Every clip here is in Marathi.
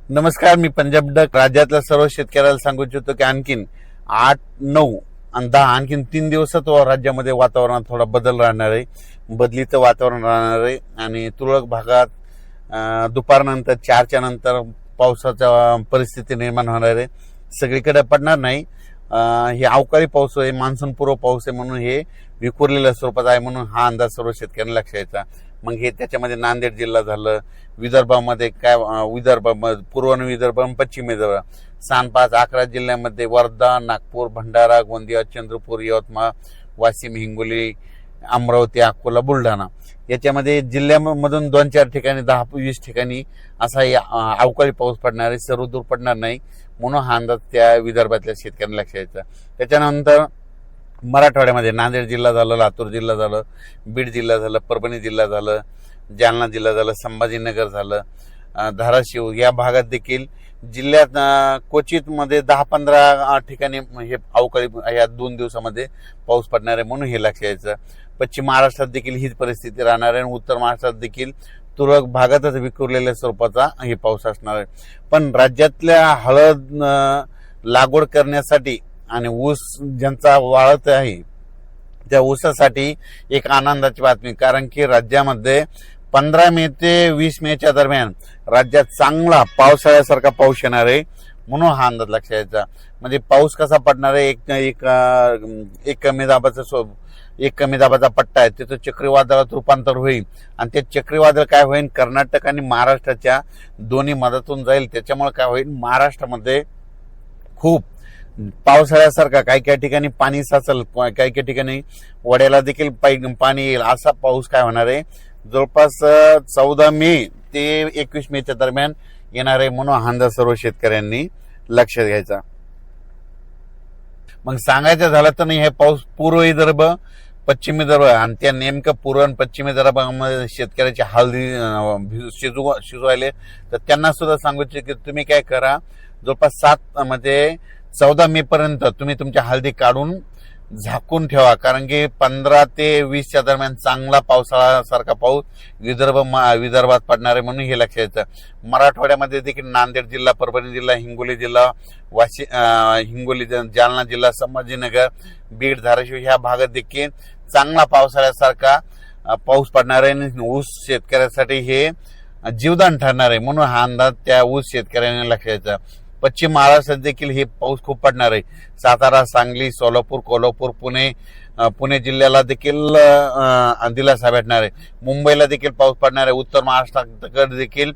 नमस्कार, मी पंजाब डक. राज्यातल्या सर्व शेतकऱ्याला सांगू इच्छितो की आणखीन 8, 9 आणि 10 आणखीन 3 दिवसात राज्यामध्ये वातावरणात थोडा बदल राहणार आहे. बदलीचं वातावरण राहणार आहे आणि तुरळक भागात दुपारनंतर 4च्या नंतर पावसाच्या परिस्थिती निर्माण होणार आहे. सगळीकडे पडणार नाही. हे अवकाळी पाऊस आहे, मान्सून पूर्व पाऊस आहे, म्हणून हे विखुरलेल्या स्वरूपात आहे, म्हणून हा अंदाज सर्व शेतकऱ्यांना लक्षात यायचा. मग हे त्याच्यामध्ये नांदेड जिल्हा झालं, विदर्भामध्ये काय विदर्भ, पूर्व विदर्भ, पश्चिम विदर्भ, 5-11 जिल्ह्यामध्ये वर्धा, नागपूर, भंडारा, गोंदिया, चंद्रपूर, यवतमाळ, वाशिम, हिंगोली, अमरावती, अकोला, बुलढाणा याच्यामध्ये जिल्ह्यामधून 2-4 ठिकाणी 10-20 ठिकाणी असा अवकाळी पाऊस पडणार आहे. सर्वदूर पडणार नाही, म्हणून हा अंदाज त्या विदर्भातल्या शेतकऱ्यांना लक्षात यायचा. त्याच्यानंतर मराठवाड्यामध्ये नांदेड जिल्हा झालं, लातूर जिल्हा झालं, बीड जिल्हा झालं, परभणी जिल्हा झालं, जालना जिल्हा झालं, संभाजीनगर झालं, धाराशिव या भागात देखील जिल्ह्यात क्वचित मध्ये 10-15 ठिकाणी हे अवकाळी या 2 दिवसामध्ये पाऊस पडणार आहे, म्हणून हे लक्षात यायचं. पश्चिम महाराष्ट्रात देखील हीच परिस्थिती राहणार आहे आणि उत्तर महाराष्ट्रात देखील तुरळक भागातच विखुरलेल्या स्वरूपाचा हे पाऊस असणार आहे. पण राज्यातल्या हळद लागवड करण्यासाठी आणि ऊस ज्यांचा वाळत आहे त्या ऊसासाठी एक आनंदाची बातमी, कारण की राज्यामध्ये 15 मे ते 20 मेच्या दरम्यान राज्यात चांगला पावसाळ्यासारखा पाऊस येणार आहे, म्हणून हा अंदाज लक्षात यायचा. म्हणजे पाऊस कसा पडणार आहे, एक कमी दाबाचा पट्टा आहे, त्याचं चक्रीवादळात रूपांतर होईल आणि ते चक्रीवादळ काय होईल, कर्नाटक आणि महाराष्ट्राच्या दोन्ही मदतून जाईल. त्याच्यामुळे काय होईल, महाराष्ट्रामध्ये खूप पावसाळ्यासारखा काही ठिकाणी पाणी साचल, काही ठिकाणी वड्याला देखील पाणी येईल, असा पाऊस काय होणार आहे जवळपास 14 मे ते 21 मेच्या दरम्यान येणार आहे, म्हणून हा अंदाज सर्व शेतकऱ्यांनी लक्षात घ्यायचा. मग सांगायचं झालं तर नाही, हे पाऊस पूर्व विदर्भ, पश्चिम विदर्भ आणि त्या नेमकं पूर्व आणि पश्चिम विदर्भामध्ये शेतकऱ्याचे हळदी शिजवायले, तर त्यांना सुद्धा सांगू इच्छितो की तुम्ही काय करा, जवळपास 14 मे पर्यंत तुम्ही तुमच्या हळदी काढून झाकून ठेवा, कारण की 15 ते 20च्या दरम्यान चांगला पावसाळ्यासारखा पाऊस विदर्भात पडणार आहे, म्हणून हे लक्षात यायचं. मराठवाड्यामध्ये देखील नांदेड जिल्हा, परभणी जिल्हा, हिंगोली जिल्हा, हिंगोली, जालना जिल्हा, संभाजीनगर, बीड, धाराशिव ह्या भागात देखील चांगला पावसाळ्यासारखा पाऊस पडणार आहे आणि ऊस शेतकऱ्यासाठी हे जीवदान ठरणार आहे, म्हणून हा अंदाज त्या ऊस शेतकऱ्यांनी लक्षात यायचा. पश्चिम महाराष्ट्रात देखील हे पाऊस खूप पडणार आहे. सातारा, सांगली, सोलापूर, कोल्हापूर, पुणे जिल्ह्याला देखील दिलासा भेटणार आहे. मुंबईला देखील पाऊस पडणार आहे. उत्तर महाराष्ट्राकडे देखील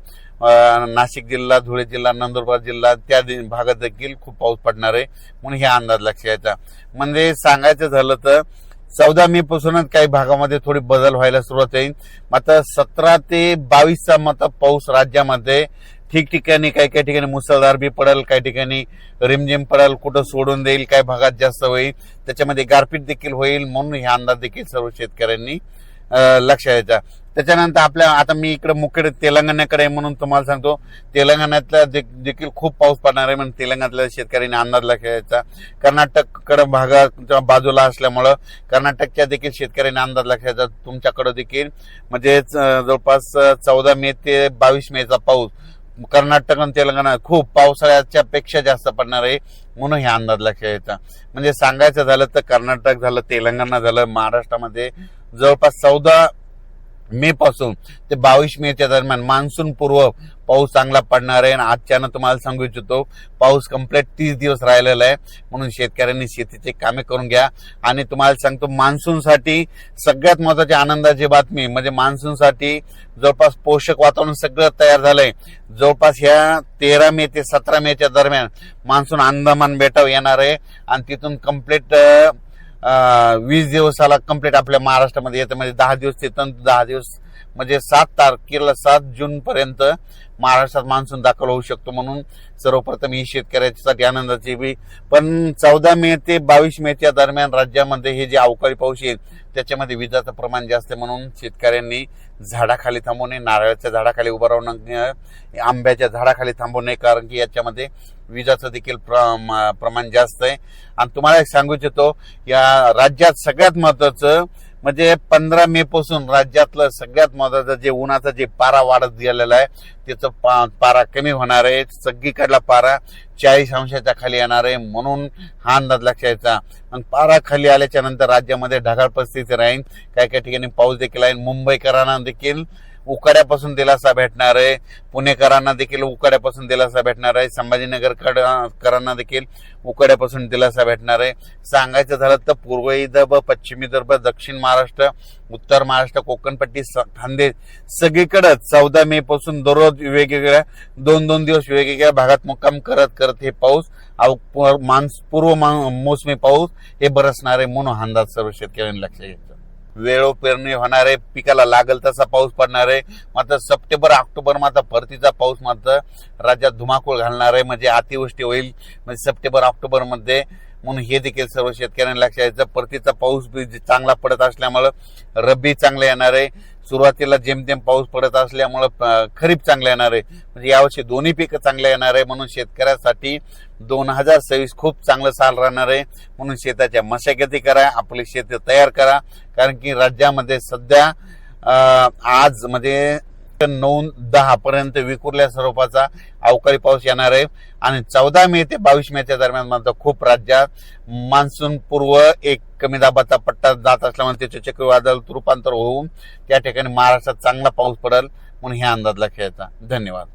नाशिक जिल्हा, धुळे जिल्हा, नंदुरबार जिल्हा त्या भागात देखील खूप पाऊस पडणार आहे, म्हणून हे अंदाज लक्षात यायचा. म्हणजे सांगायचं झालं तर 14 मे पासूनच काही भागामध्ये थोडी बदल व्हायला सुरुवात होईल. मात्र 17 ते 22चा पाऊस राज्यामध्ये ठिकठिकाणी काही ठिकाणी मुसळधार बी पडेल, काही ठिकाणी रिमझिम पडेल, कुठं सोडून देईल, काही भागात जास्त होईल, त्याच्यामध्ये गारपीट देखील होईल, म्हणून हे अंदाज देखील सर्व शेतकऱ्यांनी लक्षात यायचा. त्याच्यानंतर आता मी इकडे मुख्य तेलंगणाकडे आहे, म्हणून तुम्हाला सांगतो तेलंगणातल्या देखील खूप पाऊस पडणार आहे, म्हणून तेलंगणातल्या शेतकऱ्यांनी अंदाज लक्षात यायचा. कर्नाटककडे भागाच्या बाजूला असल्यामुळं कर्नाटकच्या देखील शेतकऱ्यांनी अंदाज लक्षात यायचा. तुमच्याकडे देखील म्हणजे जवळपास 14 मे ते 22 मेचा पाऊस कर्नाटक आणि तेलंगणा खूप पावसाळ्याच्या पेक्षा जास्त पडणार आहे, म्हणून हे अंदाज लक्षात यायचा. म्हणजे सांगायचं झालं तर कर्नाटक झालं, तेलंगणा झालं, महाराष्ट्रामध्ये जवळपास 14 मे पासून ते 22 मेच्या दरम्यान मान्सून पूर्व पाऊस चांगला पडणार आहे. आणि आजच्यानं तुम्हाला सांगू इच्छितो पाऊस कंप्लीट 30 दिवस राहिलेला आहे, म्हणून शेतकऱ्यांनी शेतीचे कामे करून घ्या. आणि तुम्हाला सांगतो मान्सूनसाठी सगळ्यात महत्वाची आनंदाची बातमी म्हणजे मान्सूनसाठी जवळपास पोषक वातावरण सगळं तयार झालंय. जवळपास ह्या 13 मे ते 17 मेच्या दरम्यान मान्सून अंदमान बेटावर येणार आहे आणि तिथून कंप्लीट 20 दिवसाला कंप्लीट आपल्या महाराष्ट्रामध्ये येतं. म्हणजे 10 दिवस तिथून 10 दिवस म्हणजे 7 जून पर्यंत महाराष्ट्रात मान्सून दाखल होऊ शकतो, म्हणून सर्वप्रथम ही शेतकऱ्यासाठी आनंदाची बी. पण 14 मे ते 22 मेच्या दरम्यान राज्यामध्ये हे जे अवकाळी पाऊस येईल त्याच्यामध्ये विजाचं प्रमाण जास्त आहे, म्हणून शेतकऱ्यांनी झाडाखाली थांबू नये, नारळाच्या झाडाखाली उभं राहू नये, आंब्याच्या झाडाखाली थांबू नये, कारण की याच्यामध्ये विजाचं देखील प्रमाण जास्त आहे. आणि तुम्हाला एक सांगू इच्छितो, या राज्यात सगळ्यात महत्वाचं म्हणजे 15 मे पासून राज्यातलं सगळ्यात महत्वाचं जे उन्हाचा जे पारा वाढत गेलेला आहे त्याचं पारा कमी होणार आहे. सगळीकडला पारा 40 अंशाच्या खाली येणार आहे, म्हणून हा अंदाज लक्षायचा. आणि पारा खाली आल्याच्या नंतर राज्यामध्ये ढगाळ परिस्थिती राहील, काही काही ठिकाणी पाऊस देखील आहे. मुंबईकरांना देखील उकाड्यापासून दिलासा भेटणार आहे, पुणेकरांना देखील उकाड्यापासून दिलासा भेटणार आहे, संभाजीनगरकरांना देखील उकाड्यापासून दिलासा भेटणार आहे. सांगायचं झालं तर पूर्व विदर्भ, पश्चिम विदर्भ, दक्षिण महाराष्ट्र, उत्तर महाराष्ट्र, कोकणपट्टी, खानदेश सगळीकडे 14 मे पासून दररोज वेगवेगळ्या 2-2 दिवस वेगवेगळ्या भागात मुक्काम करत करत हे पाऊस पूर्व मोसमी पाऊस हे बरसणार आहे, म्हणून अंदाज सर्व शेतकऱ्यांनी लक्षात घ्यायचं. वेळो पेरणी होणार आहे, पिकाला लागल तसा पाऊस पडणार आहे. मात्र सप्टेंबर ऑक्टोबर मात्र परतीचा पाऊस मात्र राज्यात धुमाकूळ घालणार आहे, म्हणजे अतिवृष्टी होईल म्हणजे सप्टेंबर ऑक्टोबर मध्ये, म्हणून हे देखील सर्व शेतकऱ्यांनी लक्षात घ्यायचं. परतीचा पाऊस चांगला पडत असल्यामुळे रब्बी चांगलं येणार आहे. सुरुवातीला जेमतेम पाऊस पडत असल्यामुळे खरीप चांगलं येणार आहे, म्हणजे यावर्षी दोन्ही पिकं चांगले येणार आहे. म्हणून शेतकऱ्यासाठी 2026 खूप चांगलं साल राहणार आहे. म्हणून शेताच्या मशागती करा, आपली शेत तयार करा, कारण की राज्यामध्ये सध्या आज म्हणजे 9-10 पर्यंत विखुरल्या स्वरूपाचा अवकाळी पाऊस येणार आहे. आणि 14 मे ते 22 मेच्या दरम्यान मात्र खूप राज्यात मान्सून पूर्व एक कमी दाबाचा पट्टा जात असल्यामुळे त्याचे चक्रीवादळात रूपांतर होऊन त्या ठिकाणी महाराष्ट्रात चांगला पाऊस पडेल, म्हणून हे अंदाज लक्षात घ्यायचा. धन्यवाद.